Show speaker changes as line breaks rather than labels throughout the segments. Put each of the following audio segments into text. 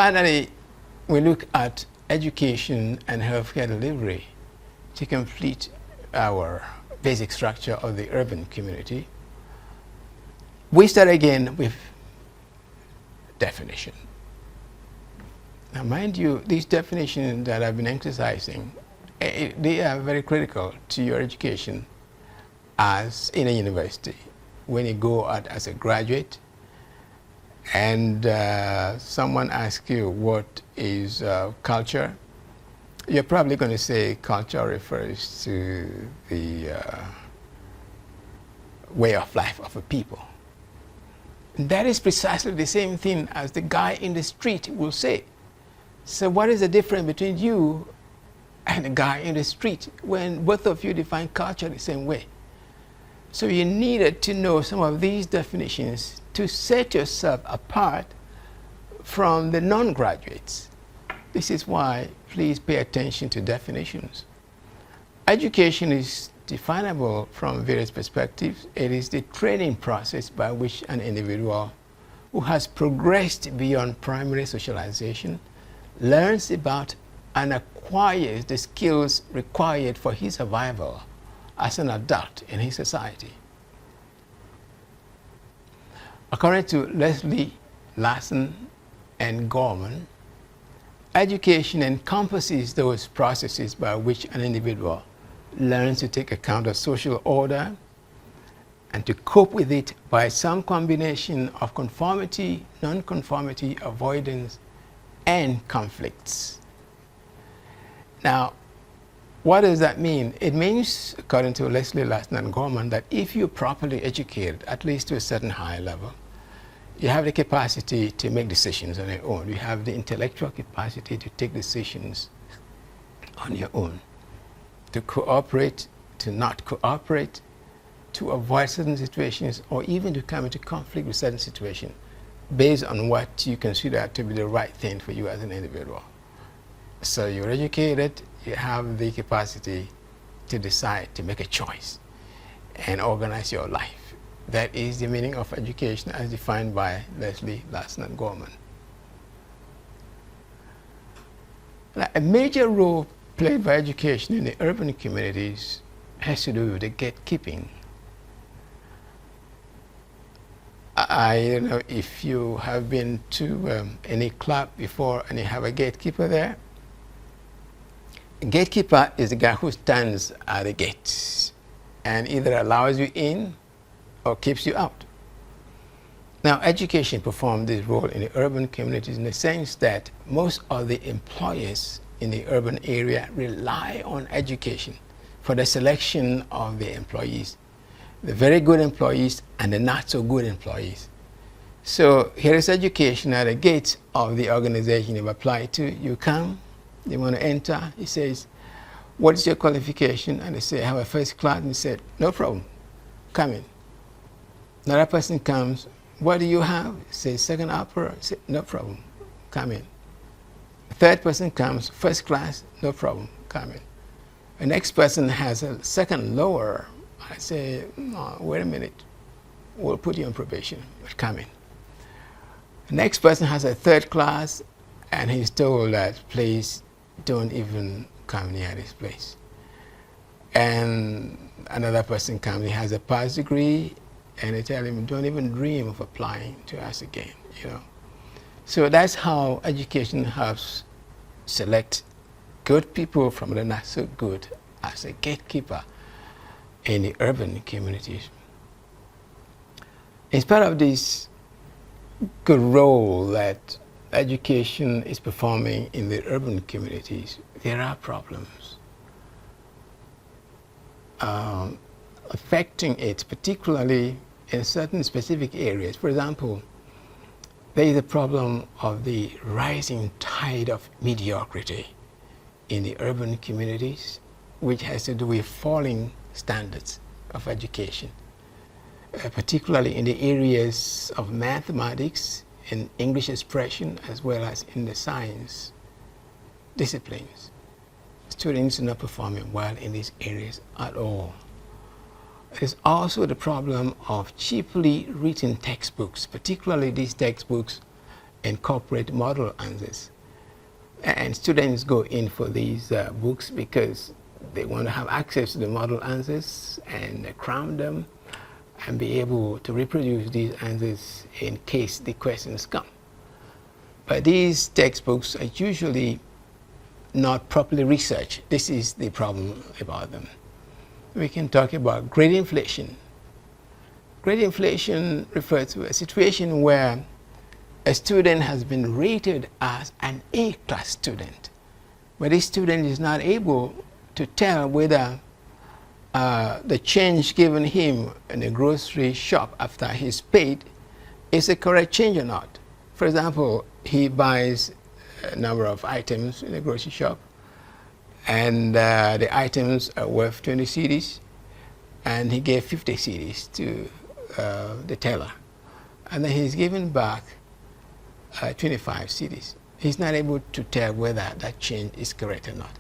Finally, we look at education and healthcare delivery to complete our basic structure of the urban community. We start again with definition. Now, mind you, these definitions that I've been emphasizing, they are very critical to your education as in a university. When you go out as a graduate and someone asks you what is culture, you're probably going to say culture refers to the way of life of a people. And that is precisely the same thing as the guy in the street will say. So what is the difference between you and the guy in the street when both of you define culture the same way? So you needed to know some of these definitions to set yourself apart from the non-graduates. This is why please pay attention to definitions. Education is definable from various perspectives. It is the training process by which an individual who has progressed beyond primary socialization learns about and acquires the skills required for his survival as an adult in his society. According to Leslie, Larson, and Gorman, education encompasses those processes by which an individual learns to take account of social order and to cope with it by some combination of conformity, non-conformity, avoidance, and conflicts. Now, what does that mean? It means, according to Leslie, Larson, and Gorman, that if you're properly educated, at least to a certain high level, you have the capacity to make decisions on your own. You have the intellectual capacity to take decisions on your own, to cooperate, to not cooperate, to avoid certain situations, or even to come into conflict with certain situations based on what you consider to be the right thing for you as an individual. So you're educated, you have the capacity to decide, to make a choice, and organize your life. That is the meaning of education as defined by Leslie, Larson, and Gorman. Now, a major role played by education in the urban communities has to do with the gatekeeping. I don't know if you have been to any club before and you have a gatekeeper there. A gatekeeper is the guy who stands at the gate and either allows you in or keeps you out. Now, education performs this role in the urban communities in the sense that most of the employers in the urban area rely on education for the selection of the employees, the very good employees and the not so good employees. So here is education at the gate of the organization you've applied to. You come, you want to enter, he says, what is your qualification? And they say, I have a first class. And he said, no problem, come in. Another person comes, what do you have? He says, second upper. He said, no problem, come in. The third person comes, first class, no problem, come in. The next person has a second lower. I say, no, wait a minute, we'll put you on probation, but come in. The next person has a third class, and he's told that, please don't even come near this place. And another person comes, he has a pass degree, and they tell him, don't even dream of applying to us again, you know. So that's how education helps select good people from the not so good as a gatekeeper in the urban communities. In spite of this good role that education is performing in the urban communities, there are problems affecting it, particularly in certain specific areas. For example, there is a problem of the rising tide of mediocrity in the urban communities, which has to do with falling standards of education, particularly in the areas of mathematics and English expression, as well as in the science disciplines. Students are not performing well in these areas at all. There's also the problem of cheaply written textbooks, particularly these textbooks incorporate model answers. And students go in for these books because they want to have access to the model answers and cram them and be able to reproduce these answers in case the questions come. But these textbooks are usually not properly researched. This is the problem about them. We can talk about grade inflation. Grade inflation refers to a situation where a student has been rated as an A-class student, but this student is not able to tell whether the change given him in a grocery shop after he's paid is a correct change or not. For example, he buys a number of items in a grocery shop, and the items are worth 20 cedis, and he gave 50 cedis to the teller, and then he's given back 25 cedis. He's not able to tell whether that change is correct or not.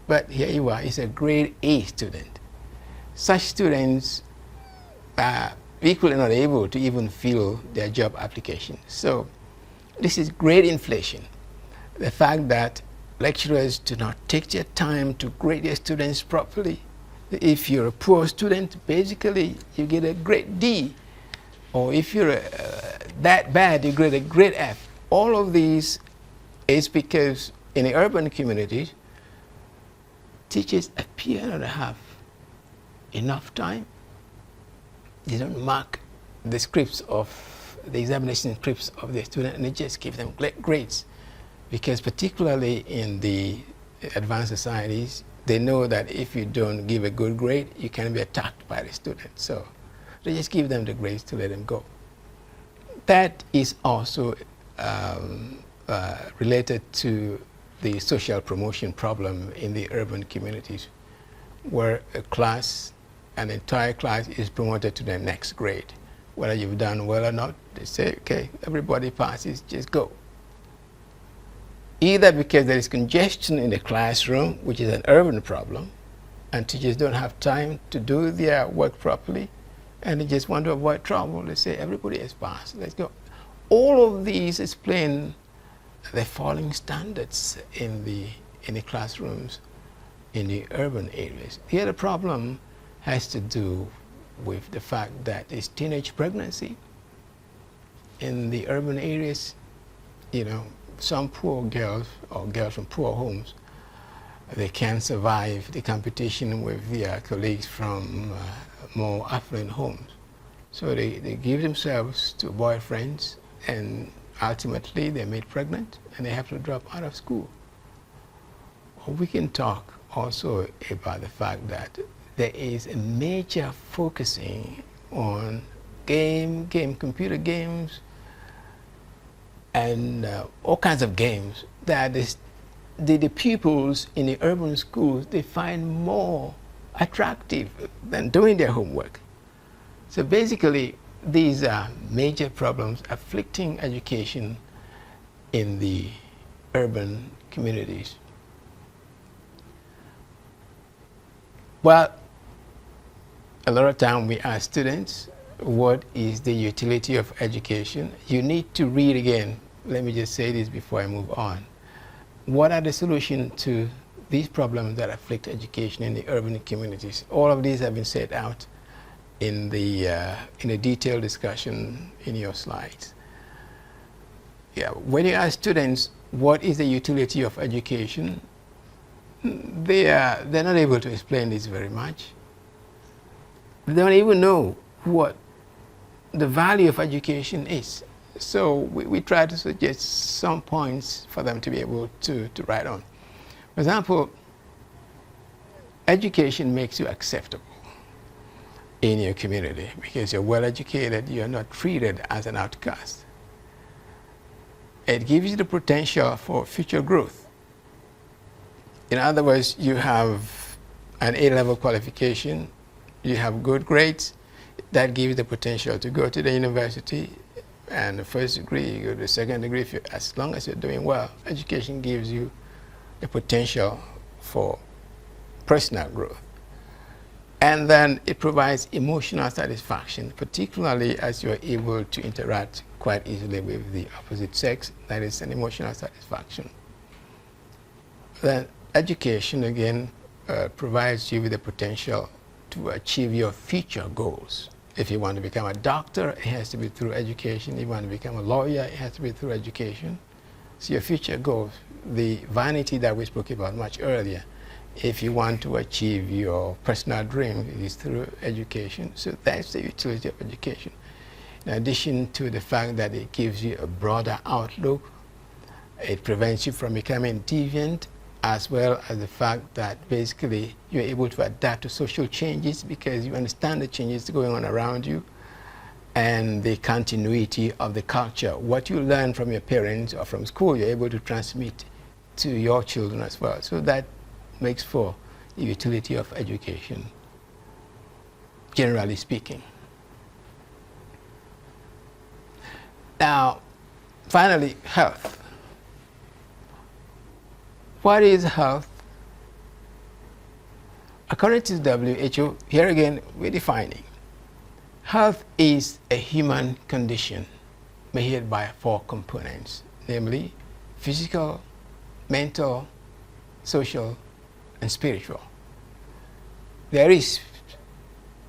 But here you are, he's a grade A student. Such students are equally not able to even fill their job application. So this is grade inflation. The fact that lecturers do not take their time to grade their students properly. If you're a poor student, basically you get a grade D. Or if you're that bad, you get a grade F. All of these is because in the urban communities, teachers appear not to have enough time. They don't mark the scripts of the examination scripts of the student, and they just give them grades. Because particularly in the advanced societies, they know that if you don't give a good grade, you can be attacked by the student. So they just give them the grades to let them go. That is also related to the social promotion problem in the urban communities, where a class, an entire class is promoted to the next grade. Whether you've done well or not, they say, okay, everybody passes, just go. Either because there is congestion in the classroom, which is an urban problem, and teachers don't have time to do their work properly, and they just want to avoid trouble. They say, everybody has passed, let's go. All of these explain the falling standards in the classrooms in the urban areas. The other problem has to do with the fact that it's teenage pregnancy. In the urban areas, you know, some poor girls or girls from poor homes, they can't survive the competition with their colleagues from more affluent homes. So they give themselves to boyfriends, and ultimately they're made pregnant and they have to drop out of school. Or we can talk also about the fact that there is a major focusing on computer games, and all kinds of games that the pupils in the urban schools, they find more attractive than doing their homework. So basically, these are major problems afflicting education in the urban communities. Well, a lot of time we ask students, what is the utility of education? You need to read again. Let me just say this before I move on. What are the solutions to these problems that afflict education in the urban communities? All of these have been set out in a detailed discussion in your slides. Yeah, when you ask students what is the utility of education, they're not able to explain this very much. They don't even know what the value of education is. So we try to suggest some points for them to be able to write on. For example, education makes you acceptable in your community because you're well educated, you're not treated as an outcast. It gives you the potential for future growth. In other words, you have an A-level qualification, you have good grades, that gives you the potential to go to the university, and the first degree, you go to the second degree, as long as you're doing well. Education gives you the potential for personal growth. And then it provides emotional satisfaction, particularly as you're able to interact quite easily with the opposite sex, that is an emotional satisfaction. Then education, again, provides you with the potential to achieve your future goals. If you want to become a doctor, it has to be through education. If you want to become a lawyer, it has to be through education. So your future goals, the vanity that we spoke about much earlier, if you want to achieve your personal dream, it is through education. So that's the utility of education. In addition to the fact that it gives you a broader outlook, it prevents you from becoming deviant, as well as the fact that basically you're able to adapt to social changes because you understand the changes going on around you and the continuity of the culture. What you learn from your parents or from school, you're able to transmit to your children as well. So that makes for the utility of education, generally speaking. Now, finally, health. What is health? According to the WHO, here again, we're defining. Health is a human condition made by 4 components, namely physical, mental, social, and spiritual. There is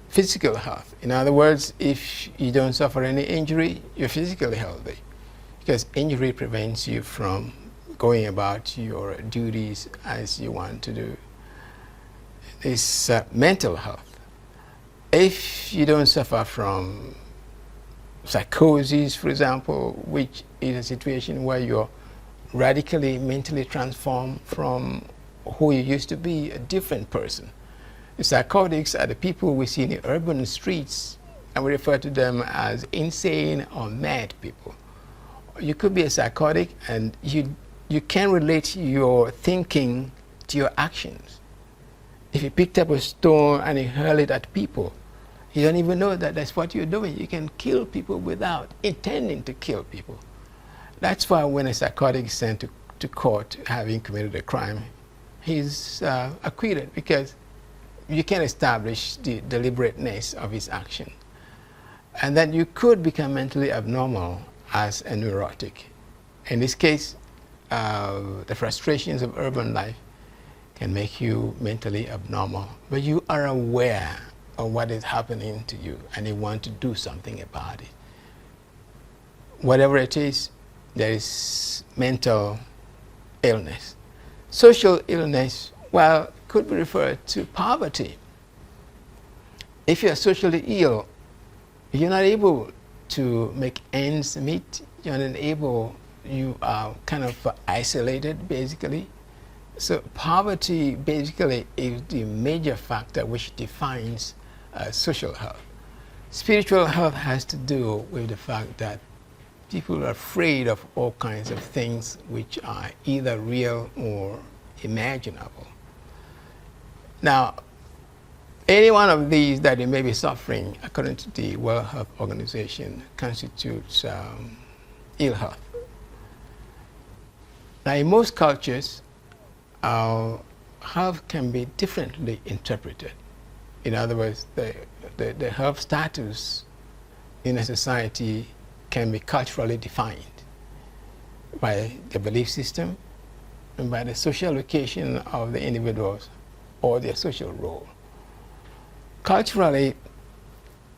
physical health. In other words, if you don't suffer any injury, you're physically healthy, because injury prevents you from going about your duties as you want to do. It's mental health. If you don't suffer from psychosis, for example, which is a situation where you're radically mentally transformed from who you used to be, a different person. The psychotics are the people we see in the urban streets, and we refer to them as insane or mad people. You could be a psychotic and you can relate your thinking to your actions. If you picked up a stone and you hurl it at people, you don't even know that that's what you're doing. You can kill people without intending to kill people. That's why when a psychotic is sent to court having committed a crime, he's acquitted, because you can establish the deliberateness of his action. And then you could become mentally abnormal as a neurotic. In this case, the frustrations of urban life can make you mentally abnormal, but you are aware of what is happening to you and you want to do something about it. Whatever it is, there is mental illness. Social illness, well, could be referred to poverty. If you're socially ill, you're not able to make ends meet, you're not able, you are kind of isolated, basically. So poverty basically is the major factor which defines social health. Spiritual health has to do with the fact that people are afraid of all kinds of things which are either real or imaginable. Now, any one of these that you may be suffering, according to the World Health Organization, constitutes ill health. Now, in most cultures, health can be differently interpreted. In other words, the health status in a society can be culturally defined by the belief system and by the social location of the individuals or their social role. Culturally,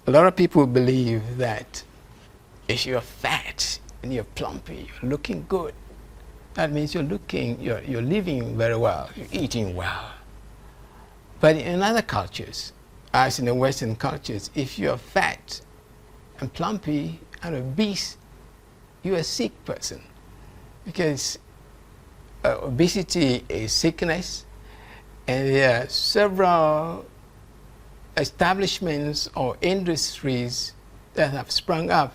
a lot of people believe that if you're fat and you're plumpy, you're looking good, that means you're living very well, you're eating well. But in other cultures, as in the Western cultures, if you're fat and plumpy and obese, you're a sick person, because obesity is sickness, and there are several establishments or industries that have sprung up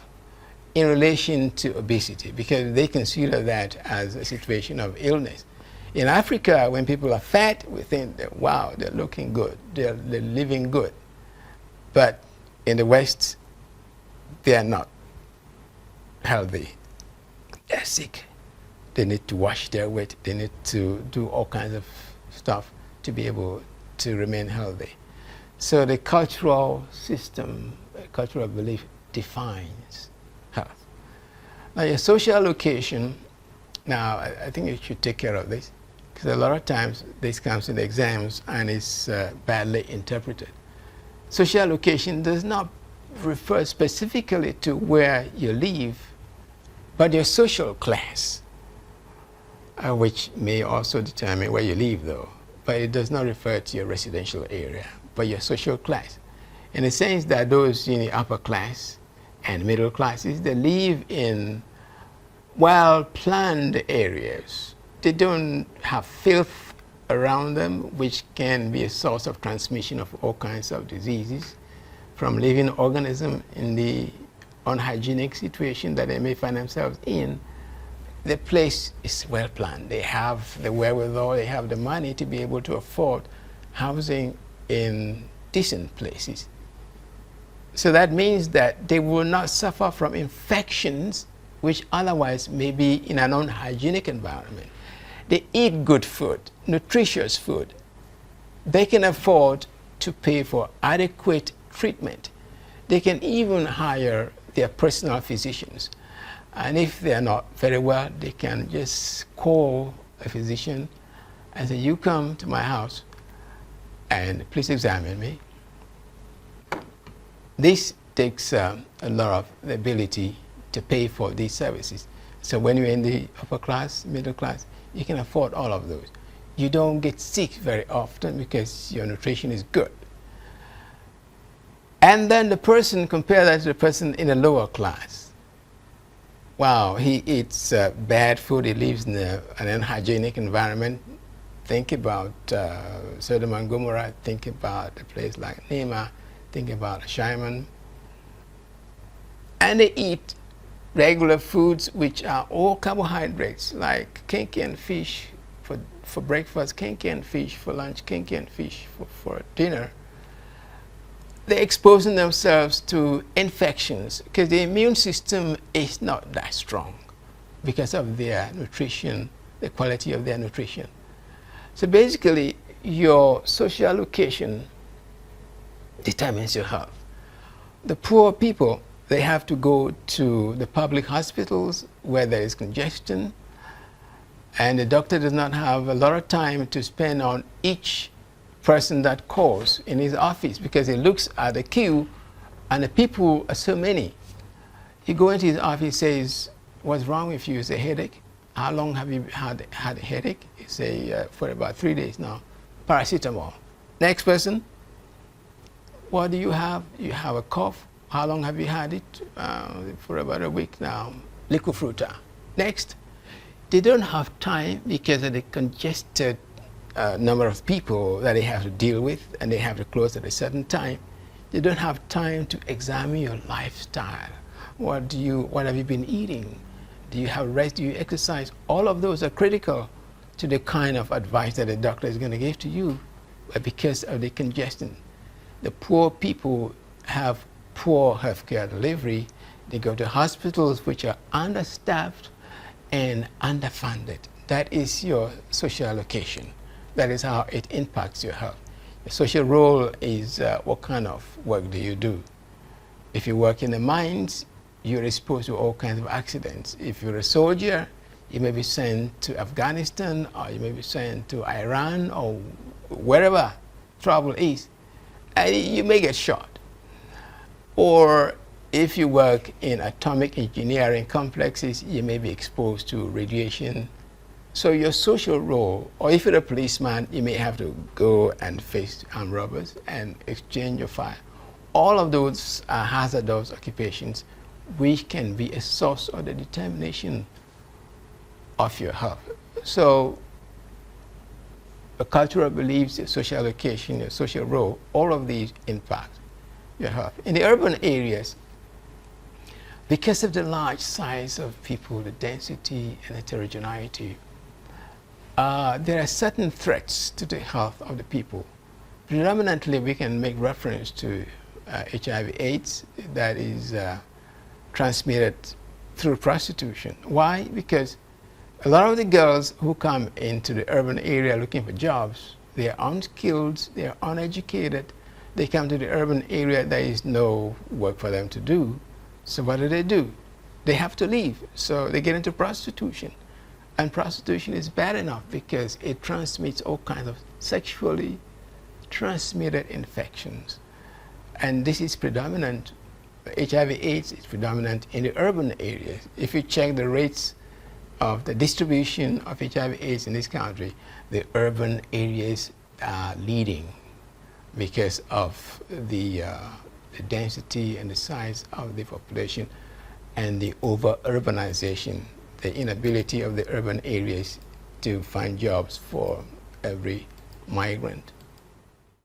in relation to obesity, because they consider that as a situation of illness. In Africa, when people are fat, we think that, wow, they're looking good, they're living good. But in the West, they are not healthy. They're sick. They need to wash their weight. They need to do all kinds of stuff to be able to remain healthy. So the cultural system, cultural belief defines health. Now, your social location, now I think you should take care of this, because a lot of times this comes in the exams and is badly interpreted. Social location does not refer specifically to where you live, but your social class, which may also determine where you live though, but it does not refer to your residential area, but your social class. In the sense that those in the upper class and middle classes, they live in well-planned areas. They don't have filth around them, which can be a source of transmission of all kinds of diseases from living organisms in the unhygienic situation that they may find themselves in. The place is well planned. They have the wherewithal, they have the money to be able to afford housing in decent places. So that means that they will not suffer from infections which otherwise may be in an unhygienic environment. They eat good food, nutritious food. They can afford to pay for adequate treatment. They can even hire their personal physicians. And if they are not very well, they can just call a physician and say, you come to my house and please examine me. This takes a lot of the ability to pay for these services. So when you're in the upper class, middle class, you can afford all of those. You don't get sick very often because your nutrition is good. And then the person, compare that to the person in a lower class. Wow, he eats bad food, he lives in an unhygienic environment. Think about Sodom and Gomorrah, think about a place like Nema, think about Shimon. And they eat regular foods which are all carbohydrates, like kinky and fish for breakfast, kinky and fish for lunch, kinky and fish for dinner. They're exposing themselves to infections because the immune system is not that strong because of their nutrition, the quality of their nutrition. So basically, your social location determines your health. The poor people, they have to go to the public hospitals where there is congestion, and the doctor does not have a lot of time to spend on each person that calls in his office because he looks at the queue and the people are so many. You go into his office, says, what's wrong with you? You say, headache. How long have you had a headache? You say, for about 3 days now. Paracetamol. Next person, what do you have? You have a cough. How long have you had it? For about a week now. Liquifruta. Next, they don't have time because of the congested number of people that they have to deal with, and they have to close at a certain time. They don't have time to examine your lifestyle. What have you been eating? Do you have rest? Do you exercise? All of those are critical to the kind of advice that a doctor is going to give to you. But because of the congestion, the poor people have poor healthcare delivery. They go to hospitals which are understaffed and underfunded. That is your social location. That is how it impacts your health. The social role is what kind of work do you do? If you work in the mines, you're exposed to all kinds of accidents. If you're a soldier, you may be sent to Afghanistan, or you may be sent to Iran, or wherever trouble is, and you may get shot. Or if you work in atomic engineering complexes, you may be exposed to radiation. So your social role, or if you're a policeman, you may have to go and face armed robbers and exchange your fire. All of those are hazardous occupations which can be a source of the determination of your health. So the cultural beliefs, your social location, your social role, all of these impact your health. In the urban areas, because of the large size of people, the density and heterogeneity, there are certain threats to the health of the people. Predominantly, we can make reference to HIV/AIDS that is transmitted through prostitution. Why? Because a lot of the girls who come into the urban area looking for jobs, they are unskilled, they are uneducated. They come to the urban area, there is no work for them to do. So what do? they have to leave. So they get into prostitution. And prostitution is bad enough because it transmits all kinds of sexually transmitted infections. And this is predominant. HIV/AIDS is predominant in the urban areas. If you check the rates of the distribution of HIV/AIDS in this country, the urban areas are leading because of the density and the size of the population and the over-urbanization, the inability of the urban areas to find jobs for every migrant.